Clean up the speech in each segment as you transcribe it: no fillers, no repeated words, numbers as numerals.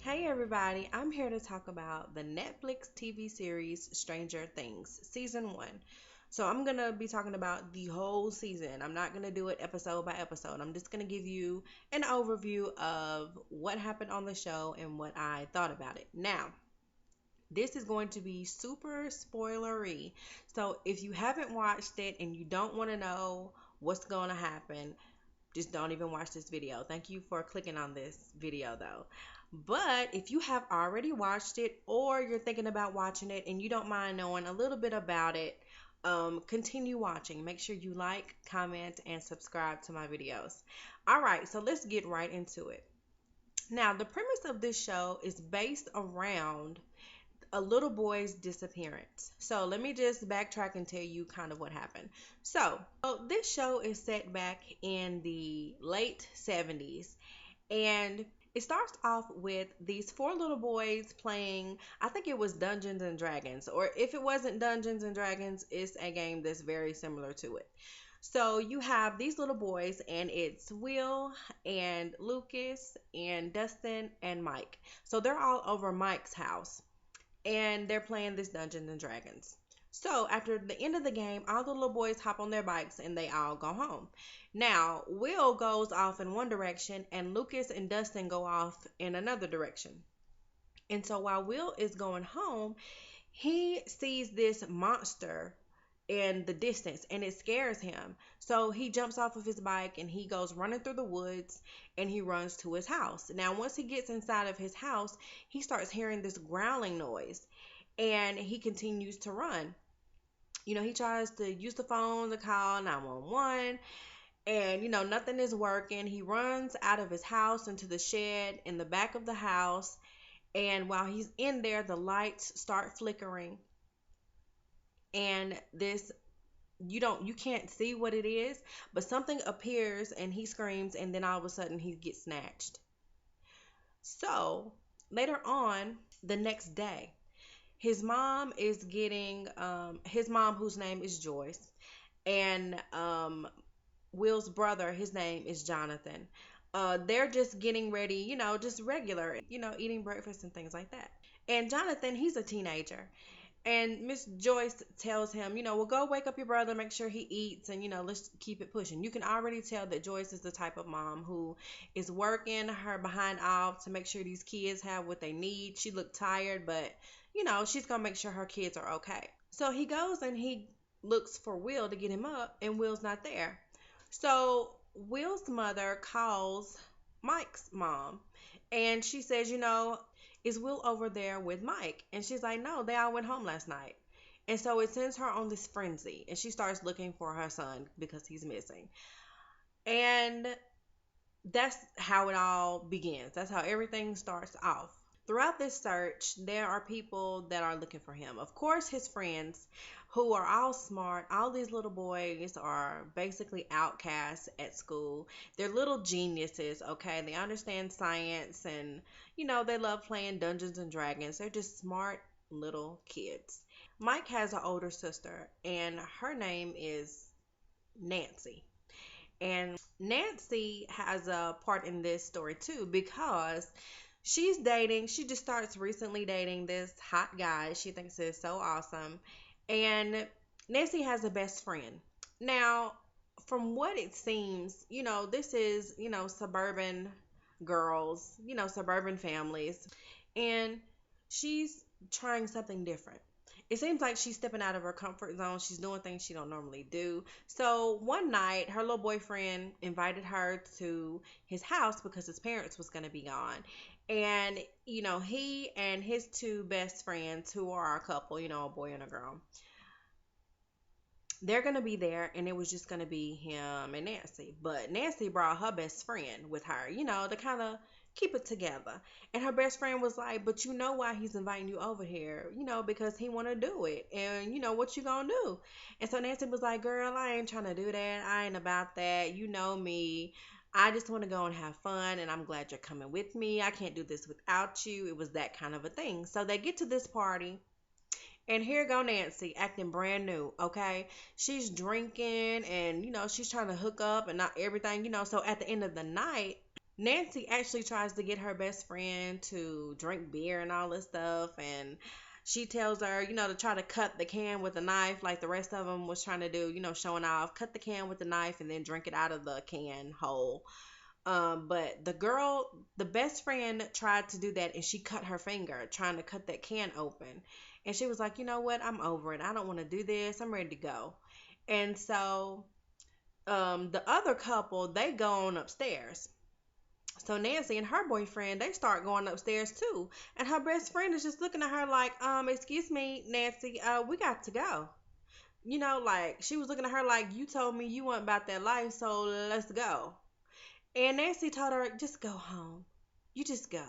Hey everybody, I'm here to talk about the Netflix TV series Stranger Things Season 1. So I'm going to be talking about the whole season. I'm not going to do it episode by episode. I'm just going to give you an overview of what happened on the show and what I thought about it. Now, this is going to be super spoilery. So if you haven't watched it and you don't want to know what's going to happen, just don't even watch this video. Thank you for clicking on this video though. But if you have already watched it or you're thinking about watching it and you don't mind knowing a little bit about it, continue watching. Make sure you like, comment, and subscribe to my videos. All right, so let's get right into it. Now, the premise of this show is based around a little boy's disappearance. So let me just backtrack and tell you kind of what happened. So this show is set back in the late 70s, and it starts off with these four little boys playing, I think it was Dungeons and Dragons, or if it wasn't Dungeons and Dragons, it's a game that's very similar to it. So you have these little boys, and it's Will and Lucas and Dustin and Mike. So they're all over Mike's house and they're playing this Dungeons and Dragons. So after the end of the game, all the little boys hop on their bikes and they all go home. Now, Will goes off in one direction and Lucas and Dustin go off in another direction. And so while Will is going home, he sees this monster in the distance and it scares him. So he jumps off of his bike and he goes running through the woods and he runs to his house. Now, once he gets inside of his house, he starts hearing this growling noise and he continues to run. He tries to use the phone to call 911 and nothing is working. He runs out of his house into the shed in the back of the house, and while he's in there, the lights start flickering and this you can't see what it is, but something appears and he screams and then all of a sudden he gets snatched. So later on the next day, his mom is getting his mom, whose name is Joyce, and Will's brother, his name is Jonathan. They're just getting ready, just regular, eating breakfast and things like that. And Jonathan, he's a teenager. And Miss Joyce tells him, well, go wake up your brother, make sure he eats, and, let's keep it pushing. You can already tell that Joyce is the type of mom who is working her behind off to make sure these kids have what they need. She looked tired, but, she's going to make sure her kids are okay. So he goes and he looks for Will to get him up, and Will's not there. So Will's mother calls Mike's mom, and she says, is Will over there with Mike? And she's like, no, they all went home last night. And so it sends her on this frenzy, and she starts looking for her son because he's missing. And that's how it all begins. That's how everything starts off. Throughout this search, there are people that are looking for him. Of course, his friends, who are all smart. All these little boys are basically outcasts at school. They're little geniuses, okay? They understand science and, they love playing Dungeons and Dragons. They're just smart little kids. Mike has an older sister, and her name is Nancy. And Nancy has a part in this story too, because she just starts recently dating this hot guy. She thinks is so awesome. And Nancy has a best friend. Now, from what it seems, this is, suburban girls, suburban families. And she's trying something different. It seems like she's stepping out of her comfort zone. She's doing things she don't normally do. So one night, her little boyfriend invited her to his house because his parents was going to be gone. And, he and his two best friends, who are a couple, a boy and a girl, they're going to be there, and it was just going to be him and Nancy. But Nancy brought her best friend with her, to kind of keep it together. And her best friend was like, but you know why he's inviting you over here, because he want to do it. And what you going to do? And so Nancy was like, girl, I ain't trying to do that. I ain't about that. You know me. I just want to go and have fun, and I'm glad you're coming with me. I can't do this without you. It was that kind of a thing. So they get to this party, and here go Nancy acting brand new, okay? She's drinking and, she's trying to hook up and not everything, So at the end of the night, Nancy actually tries to get her best friend to drink beer and all this stuff, and she tells her, to try to cut the can with a knife, like the rest of them was trying to do, showing off, cut the can with the knife and then drink it out of the can whole. But the best friend tried to do that, and she cut her finger trying to cut that can open. And she was like, you know what? I'm over it. I don't want to do this. I'm ready to go. And so, the other couple, they go on upstairs. So Nancy and her boyfriend, they start going upstairs too. And her best friend is just looking at her like, excuse me, Nancy, we got to go. Like she was looking at her like, you told me you weren't about that life, so let's go. And Nancy told her, just go home. You just go.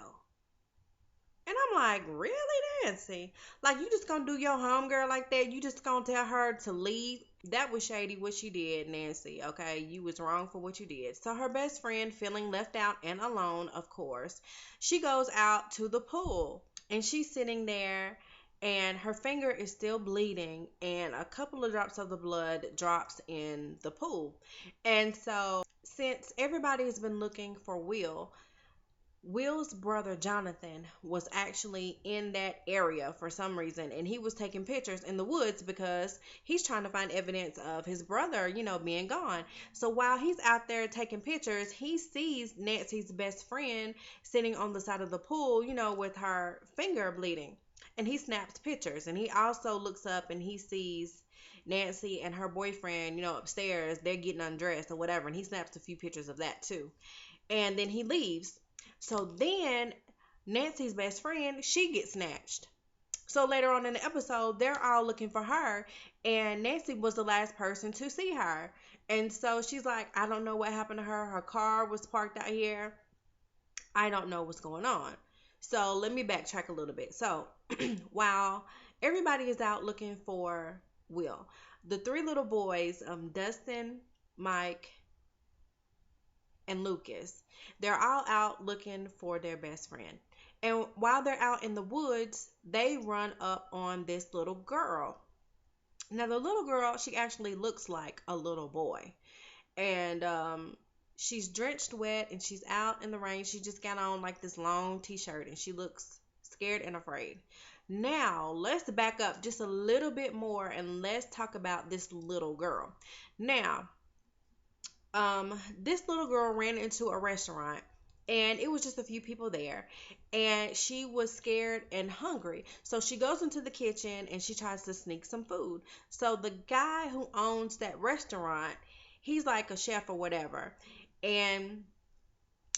And I'm like, really, Nancy? Like, you just gonna do your homegirl like that? You just gonna tell her to leave? That was shady what she did, Nancy. Okay, you was wrong for what you did. So her best friend, feeling left out and alone, of course, she goes out to the pool. And she's sitting there, and her finger is still bleeding, and a couple of drops of the blood drops in the pool. And so, since everybody has been looking for Will's brother Jonathan was actually in that area for some reason, and he was taking pictures in the woods because he's trying to find evidence of his brother, being gone. So while he's out there taking pictures, he sees Nancy's best friend sitting on the side of the pool, with her finger bleeding. And he snaps pictures, and he also looks up and he sees Nancy and her boyfriend, upstairs, they're getting undressed or whatever, and he snaps a few pictures of that too. And then he leaves. So then Nancy's best friend, she gets snatched. So later on in the episode, they're all looking for her, and Nancy was the last person to see her. And so she's like, I don't know what happened to her. Her car was parked out here. I don't know what's going on. So let me backtrack a little bit. So while everybody is out looking for Will, the three little boys, Dustin, Mike, and Lucas, they're all out looking for their best friend. And while they're out in the woods, they run up on this little girl. Now, the little girl, she actually looks like a little boy. And she's drenched wet and she's out in the rain. She just got on like this long t shirt and she looks scared and afraid. Now, let's back up just a little bit more and let's talk about this little girl. Now, this little girl ran into a restaurant and it was just a few people there, and she was scared and hungry, so she goes into the kitchen and she tries to sneak some food. So the guy who owns that restaurant, he's like a chef or whatever, and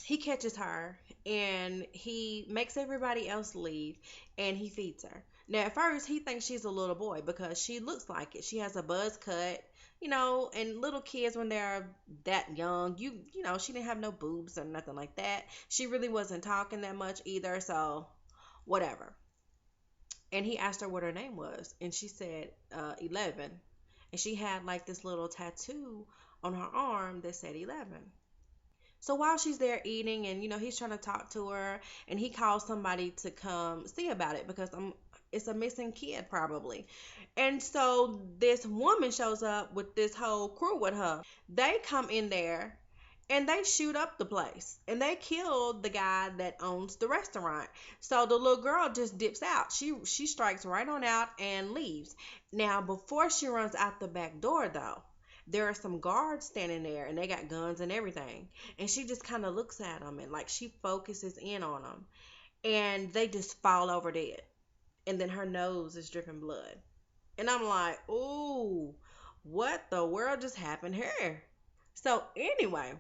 he catches her and he makes everybody else leave and he feeds her. Now, at first, he thinks she's a little boy because she looks like it. She has a buzz cut, and little kids when they're that young, she didn't have no boobs or nothing like that. She really wasn't talking that much either, so whatever. And he asked her what her name was, and she said 11. And she had like this little tattoo on her arm that said 11. So while she's there eating and he's trying to talk to her, and he calls somebody to come see about it because it's a missing kid probably. And so this woman shows up with this whole crew with her. They come in there and they shoot up the place and they kill the guy that owns the restaurant. So the little girl just dips out. She strikes right on out and leaves. Now, before she runs out the back door though, there are some guards standing there and they got guns and everything. And she just kind of looks at them and like she focuses in on them. And they just fall over dead. And then her nose is dripping blood. And I'm like, ooh, what the world just happened here? So anyway,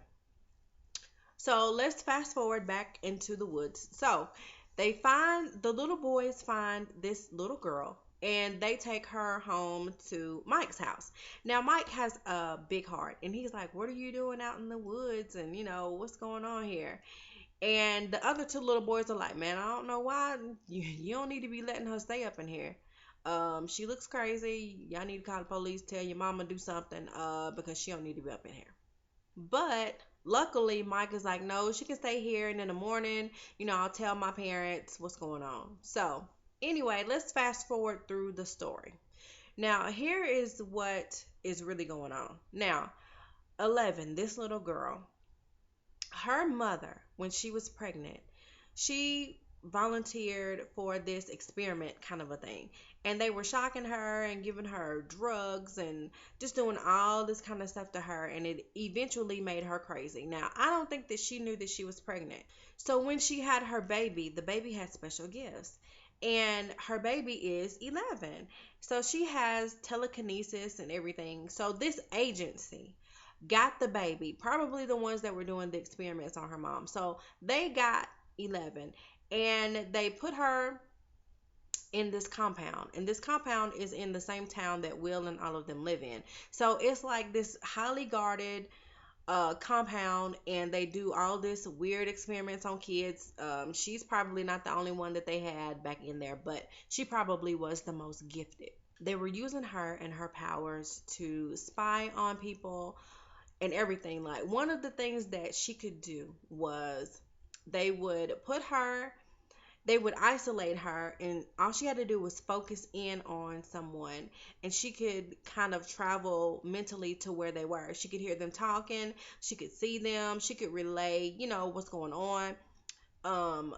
so let's fast forward back into the woods. So the little boys find this little girl and they take her home to Mike's house. Now, Mike has a big heart and he's like, what are you doing out in the woods? And, what's going on here? And the other two little boys are like, man, I don't know why. You don't need to be letting her stay up in here. She looks crazy. Y'all need to call the police, tell your mama do something, because she don't need to be up in here. But luckily, Mike is like, no, she can stay here. And in the morning, I'll tell my parents what's going on. So anyway, let's fast forward through the story. Now, here is what is really going on. Now, 11, this little girl, Her mother, when she was pregnant, she volunteered for this experiment kind of a thing. And they were shocking her and giving her drugs and just doing all this kind of stuff to her. And it eventually made her crazy. Now, I don't think that she knew that she was pregnant. So when she had her baby, the baby had special gifts. And her baby is 11. So she has telekinesis and everything. So this agency got the baby, probably the ones that were doing the experiments on her mom. So they got 11 and they put her in this compound. And this compound is in the same town that Will and all of them live in. So it's like this highly guarded compound, and they do all this weird experiments on kids. She's probably not the only one that they had back in there, but she probably was the most gifted. They were using her and her powers to spy on people and everything. Like one of the things that she could do was they would put her, they would isolate her, and all she had to do was focus in on someone, and she could kind of travel mentally to where they were. She could hear them talking, she could see them, she could relay, what's going on. Um,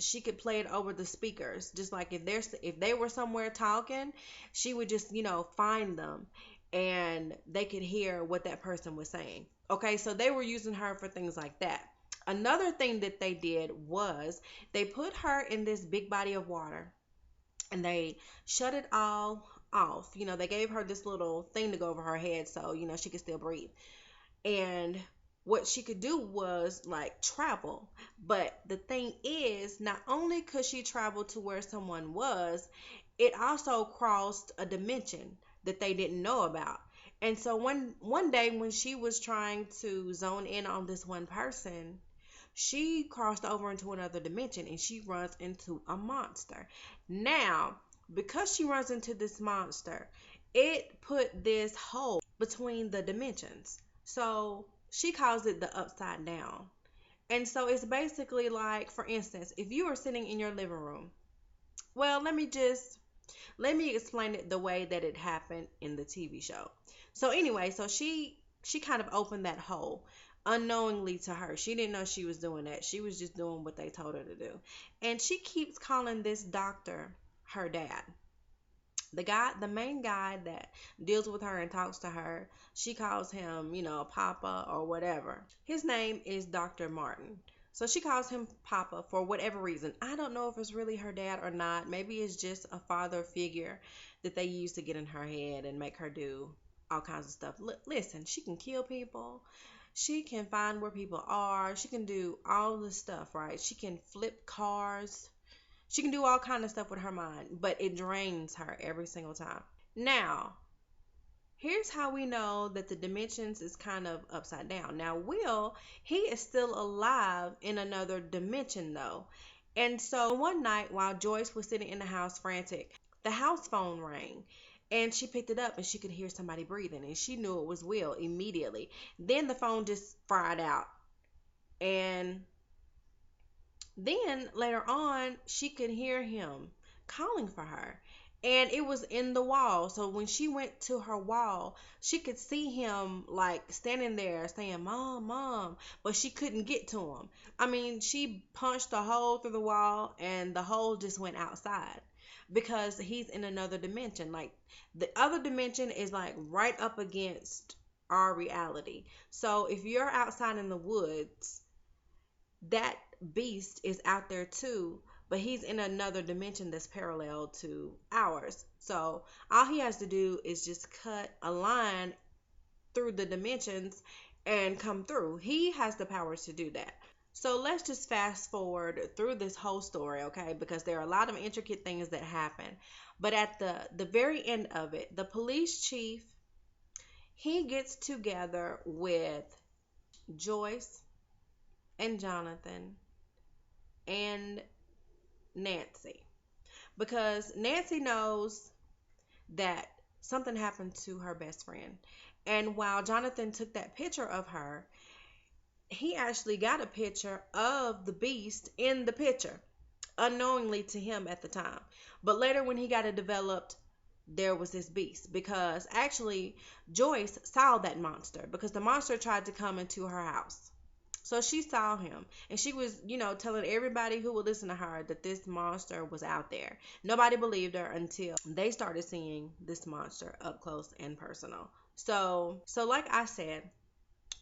she could play it over the speakers, just like if they were somewhere talking, she would just find them, and they could hear what that person was saying. Okay, so they were using her for things like that. Another thing that they did was they put her in this big body of water, and they shut it all off. They gave her this little thing to go over her head so she could still breathe. And what she could do was like travel. But the thing is, not only could she travel to where someone was, it also crossed a dimension that they didn't know about. And so one day when she was trying to zone in on this one person, she crossed over into another dimension and she runs into a monster. Now, because she runs into this monster, it put this hole between the dimensions. So she calls it the upside down. And so it's basically like, for instance, if you are sitting in your living room, well, let me explain it the way that it happened in the TV show. So anyway, so she kind of opened that hole unknowingly to her. She didn't know she was doing that. She was just doing what they told her to do. And she keeps calling this doctor her dad. The main guy that deals with her and talks to her, she calls him, Papa or whatever. His name is Dr. Martin. So she calls him Papa for whatever reason. I don't know if it's really her dad or not. Maybe it's just a father figure that they use to get in her head and make her do all kinds of stuff. Listen, she can kill people. She can find where people are. She can do all this stuff, right? She can flip cars. She can do all kind of stuff with her mind, but it drains her every single time. Now, here's how we know that the dimensions is kind of upside down. Now, Will, he is still alive in another dimension though. And so one night while Joyce was sitting in the house frantic, the house phone rang. And she picked it up and she could hear somebody breathing and she knew it was Will immediately. Then the phone just fried out. And then later on, she could hear him calling for her. And it was in the wall. So when she went to her wall, she could see him like standing there saying, Mom, Mom. But she couldn't get to him. I mean, she punched a hole through the wall and the hole just went outside because he's in another dimension. Like the other dimension is like right up against our reality. So if you're outside in the woods, that beast is out there too, but he's in another dimension that's parallel to ours. So all he has to do is just cut a line through the dimensions and come through. He has the powers to do that. So let's just fast forward through this whole story, okay? Because there are a lot of intricate things that happen. But at the very end of it, the police chief, he gets together with Joyce and Jonathan and Nancy, because Nancy knows that something happened to her best friend. And while Jonathan took that picture of her, he actually got a picture of the beast in the picture, unknowingly to him at the time. But later, when he got it developed, there was this beast, because actually Joyce saw that monster because the monster tried to come into her house. So she saw him, and she was, telling everybody who would listen to her that this monster was out there. Nobody believed her until they started seeing this monster up close and personal. So like I said,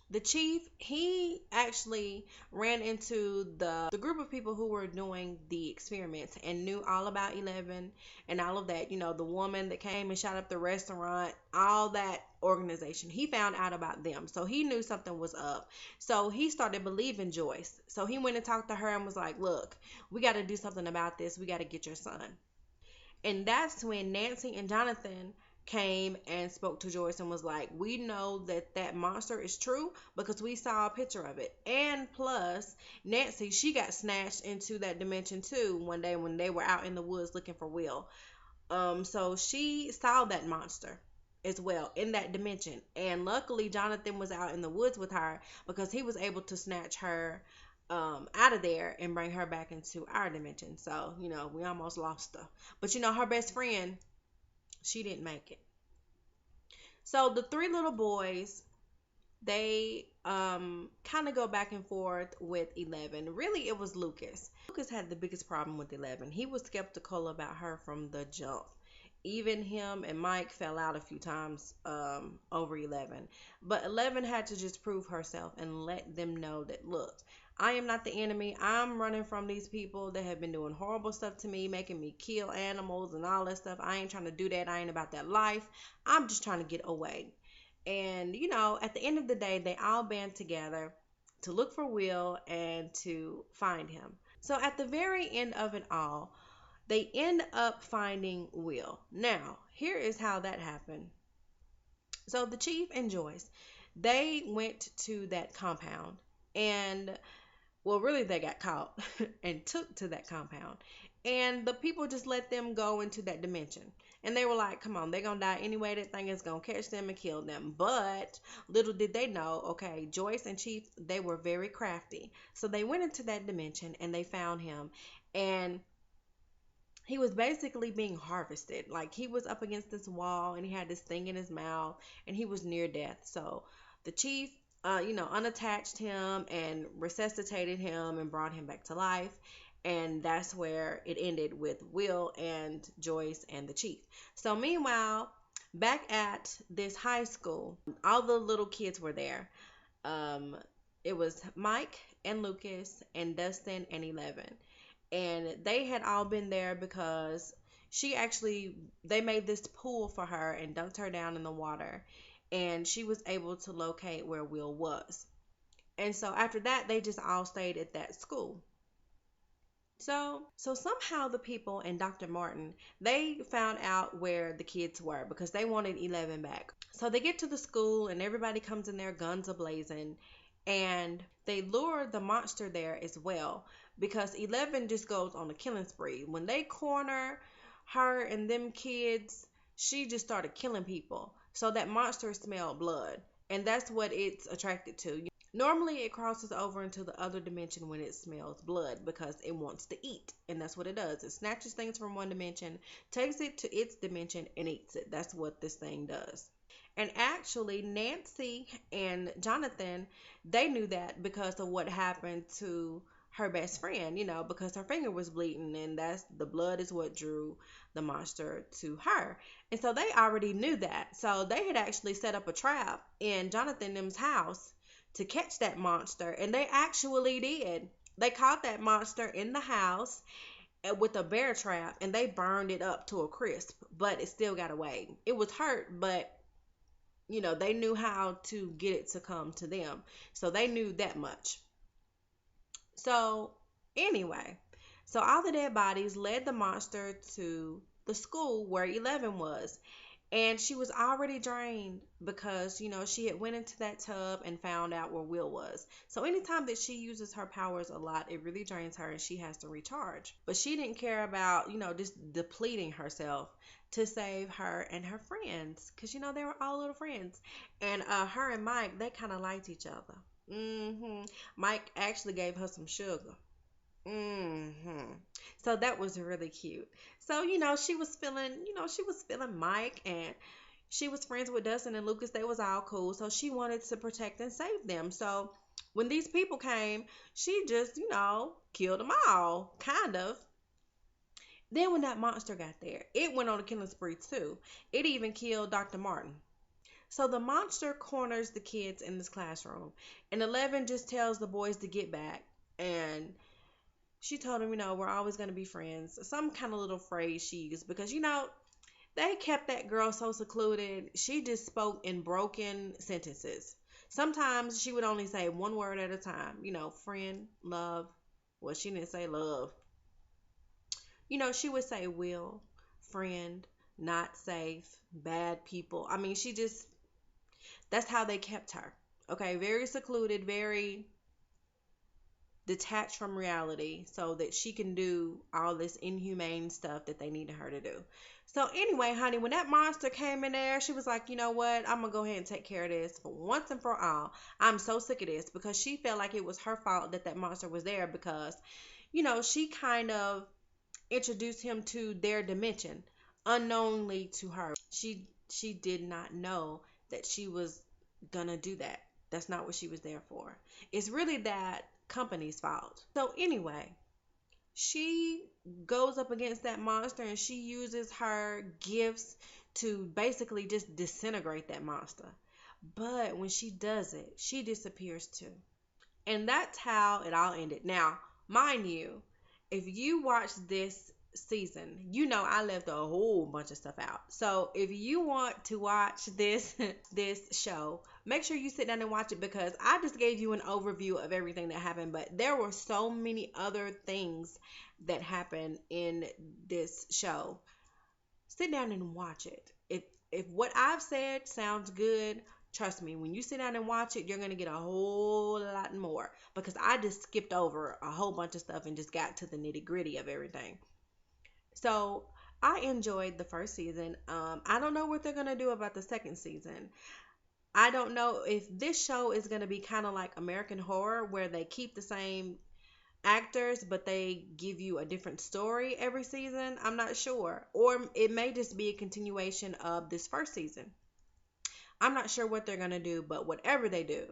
the chief, he actually ran into the group of people who were doing the experiments and knew all about 11 and all of that. The woman that came and shot up the restaurant, all that organization. He found out about them. So he knew something was up. So he started believing Joyce. So he went and talked to her and was like, look, we got to do something about this. We got to get your son. And that's when Nancy and Jonathan came and spoke to Joyce and was like, we know that that monster is true because we saw a picture of it. And plus, Nancy, she got snatched into that dimension too one day when they were out in the woods looking for Will. So she saw that monster as well in that dimension. And luckily, Jonathan was out in the woods with her because he was able to snatch her out of there and bring her back into our dimension. So, we almost lost her. But, her best friend, she didn't make it. So the three little boys, they kind of go back and forth with 11. Really, it was Lucas. Lucas had the biggest problem with 11. He was skeptical about her from the jump. Even him and Mike fell out a few times over 11. But 11 had to just prove herself and let them know that, look, I am not the enemy. I'm running from these people that have been doing horrible stuff to me, making me kill animals and all that stuff. I ain't trying to do that. I ain't about that life. I'm just trying to get away. And, at the end of the day, they all band together to look for Will and to find him. So at the very end of it all, they end up finding Will. Now, here is how that happened. So the chief and Joyce, they went to that compound and, well, really they got caught and took to that compound. And the people just let them go into that dimension. And they were like, come on, they're going to die anyway. That thing is going to catch them and kill them. But little did they know, okay, Joyce and Chief, they were very crafty. So they went into that dimension and they found him. And he was basically being harvested. Like he was up against this wall and he had this thing in his mouth and he was near death. So the chief, unattached him and resuscitated him and brought him back to life. And that's where it ended with Will and Joyce and the chief. So meanwhile, back at this high school, all the little kids were there. Um, it was Mike and Lucas and Dustin and 11. And they had all been there because they made this pool for her and dunked her down in the water. And she was able to locate where Will was. And so after that, they just all stayed at that school. So somehow the people and Dr. Martin, they found out where the kids were because they wanted 11 back. So they get to the school and everybody comes in there, guns a-blazing, and they lure the monster there as well because 11 just goes on a killing spree. When they corner her and them kids, she just started killing people. So that monster smelled blood, and that's what it's attracted to. Normally, it crosses over into the other dimension when it smells blood because it wants to eat. And that's what it does. It snatches things from one dimension, takes it to its dimension, and eats it. That's what this thing does. And actually, Nancy and Jonathan, they knew that because of what happened to her best friend, because her finger was bleeding and that's the blood is what drew the monster to her. And so they already knew that. So they had actually set up a trap in Jonathan them's house to catch that monster, and they actually did. They caught that monster in the house with a bear trap, and they burned it up to a crisp, but it still got away. It was hurt, but they knew how to get it to come to them, so they knew that much. So anyway, so all the dead bodies led the monster to the school where 11 was. And she was already drained because, she had went into that tub and found out where Will was. So anytime that she uses her powers a lot, it really drains her and she has to recharge. But she didn't care about, just depleting herself to save her and her friends. Because, they were all little friends. And her and Mike, they kind of liked each other. Mike actually gave her some sugar. So that was really cute. So, she was feeling Mike, and she was friends with Dustin and Lucas. They was all cool. So she wanted to protect and save them. So When these people came, she just, killed them all, kind of. Then when that monster got there, it went on a killing spree too. It even killed Dr. Martin. So the monster corners the kids in this classroom, and 11 just tells the boys to get back. And she told them, we're always going to be friends. Some kind of little phrase she used because, they kept that girl so secluded. She just spoke in broken sentences. Sometimes she would only say one word at a time, friend, love. Well, she didn't say love. She would say will, friend, not safe, bad people. I mean, that's how they kept her. Okay, very secluded, very detached from reality so that she can do all this inhumane stuff that they needed her to do. So anyway, honey, when that monster came in there, she was like, you know what? I'm going to go ahead and take care of this for once and for all. I'm so sick of this because she felt like it was her fault that that monster was there because, she kind of introduced him to their dimension unknowingly to her. She did not know that she was going to do that. That's not what she was there for. It's really that company's fault. So anyway, she goes up against that monster and she uses her gifts to basically just disintegrate that monster. But when she does it, she disappears too. And that's how it all ended. Now, mind you, if you watch this season, I left a whole bunch of stuff out. So if you want to watch this this show, make sure you sit down and watch it because I just gave you an overview of everything that happened, but there were so many other things that happened in this show. Sit down and watch it. If what I've said sounds good, trust me, when you sit down and watch it, you're going to get a whole lot more because I just skipped over a whole bunch of stuff and just got to the nitty gritty of everything. So I enjoyed the first season. I don't know what they're going to do about the second season. I don't know if this show is going to be kind of like American Horror where they keep the same actors but they give you a different story every season. I'm not sure. Or it may just be a continuation of this first season. I'm not sure what they're going to do, but whatever they do,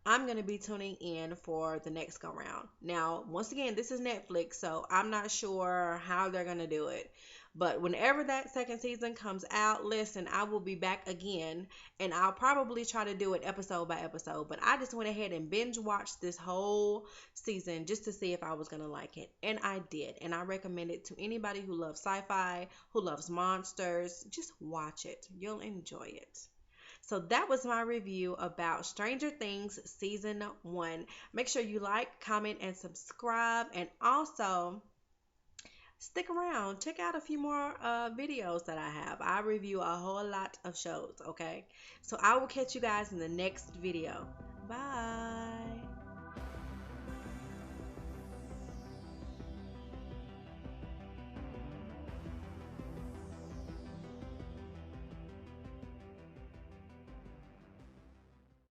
I'm going to be tuning in for the next go round. Now, once again, this is Netflix, so I'm not sure how they're going to do it. But whenever that second season comes out, listen, I will be back again and I'll probably try to do it episode by episode. But I just went ahead and binge watched this whole season just to see if I was going to like it. And I did. And I recommend it to anybody who loves sci-fi, who loves monsters. Just watch it. You'll enjoy it. So that was my review about Stranger Things Season 1. Make sure you like, comment, and subscribe. And also, stick around. Check out a few more videos that I have. I review a whole lot of shows, okay? So I will catch you guys in the next video. Bye.